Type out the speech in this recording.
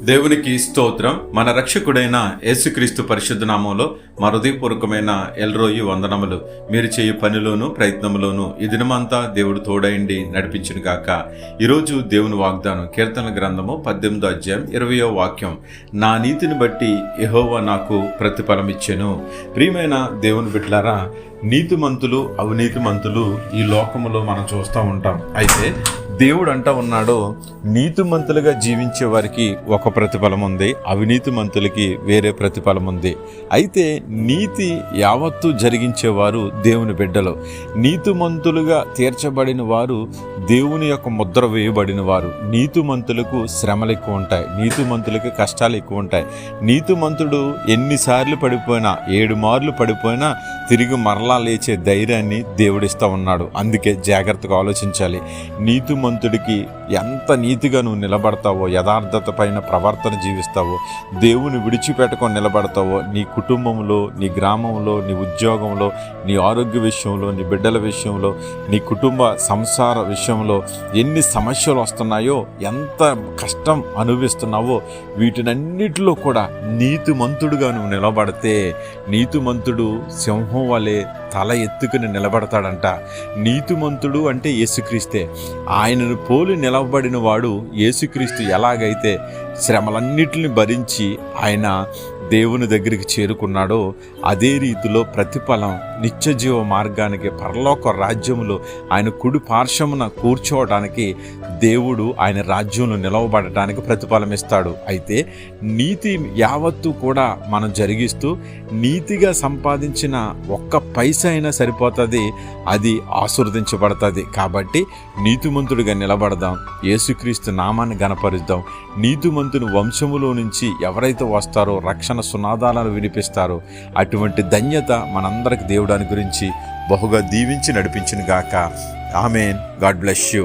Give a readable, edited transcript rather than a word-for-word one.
దేవునికి స్తోత్రం. మన రక్షకుడైన యేసుక్రీస్తు పరిశుద్ధ నామంలో మా హృదయపూర్వకమైన ఎల్రోయి వందనములు. మీరు చేయు పనిలోను ప్రయత్నములోను ఈ దినమంతా దేవుడు తోడైండి నడిపించును గాక. ఈరోజు దేవుని వాగ్దానం కీర్తనల గ్రంథము 18వ అధ్యాయం 20వ వాక్యం. నా నీతిని బట్టి యెహోవా నాకు ప్రతిఫలం ఇచ్చెను. ప్రియమైన దేవుని బిడ్డలారా, నీతిమంతులు అవినీతిమంతులు ఈ లోకములో మనం చూస్తూ ఉంటాం. అయితే దేవుడు అంటా ఉన్నాడు, నీతిమంతులుగా జీవించే వారికి ఒక ప్రతిఫలం ఉంది, అవినీతిమంతులకి వేరే ప్రతిఫలం ఉంది. అయితే నీతి యావత్తు జరిగించేవారు దేవుని బిడ్డలు. నీతిమంతులుగా తీర్చబడిన వారు దేవుని యొక్క ముద్ర వేయబడిన వారు. నీతిమంతులకు శ్రమలు ఎక్కువ ఉంటాయి, నీతిమంతులకి కష్టాలు ఎక్కువ ఉంటాయి. నీతిమంతుడు ఎన్నిసార్లు పడిపోయినా, 7 మార్లు పడిపోయినా తిరిగి మరలా లేచే ధైర్యాన్ని దేవుడిస్తూ ఉన్నాడు. అందుకే జాగ్రత్తగా ఆలోచించాలి. నీతిమంతుడికి ఎంత నీతిగా నువ్వు నిలబడతావో, యథార్థత పైన ప్రవర్తన జీవిస్తావో, దేవుని విడిచిపెట్టుకొని నిలబడతావో, నీ కుటుంబంలో, నీ గ్రామంలో, నీ ఉద్యోగంలో, నీ ఆరోగ్య విషయంలో, నీ బిడ్డల విషయంలో, నీ కుటుంబ సంసార విషయంలో ఎన్ని సమస్యలు వస్తున్నాయో, ఎంత కష్టం అనుభవిస్తున్నావో, వీటినన్నిటిలో కూడా నీతిమంతుడుగా నువ్వు నిలబడితే నీతిమంతుడు సింహం వలె తల ఎత్తుకుని నిలబడతాడంట. నీతిమంతుడు అంటే యేసుక్రీస్తే. ఆయనను పోలి నిలబడిన వాడు యేసుక్రీస్తు ఎలాగైతే శ్రమలన్నిటిని భరించి ఆయన దేవుని దగ్గరికి చేరుకున్నాడో, అదే రీతిలో ప్రతిఫలం నిత్యజీవ మార్గానికి, పరలోక రాజ్యములో ఆయన కుడి పార్శ్వమున కూర్చోవడానికి, దేవుడు ఆయన రాజ్యంలో నిలవబడటానికి ప్రతిఫలం ఇస్తాడు. అయితే నీతి యావత్తు కూడా మనం జరిగిస్తూ నీతిగా సంపాదించిన ఒక్క పైసా అయినా సరిపోతుంది, అది ఆశీర్వదించబడుతుంది. కాబట్టి నీతిమంతుడిగా నిలబడదాం, యేసుక్రీస్తు నామాన్ని గణపరుద్దాం. నీతిమంతుని వంశములో నుంచి ఎవరైతే వస్తారో, రక్షణ సునాదాలను వినిపిస్తారో, అటువంటి ధన్యత మనందరికి దేవుడు అనుగ్రహించి బహుగా దీవించి నడిపించును గాక. ఆమేన్. God bless you.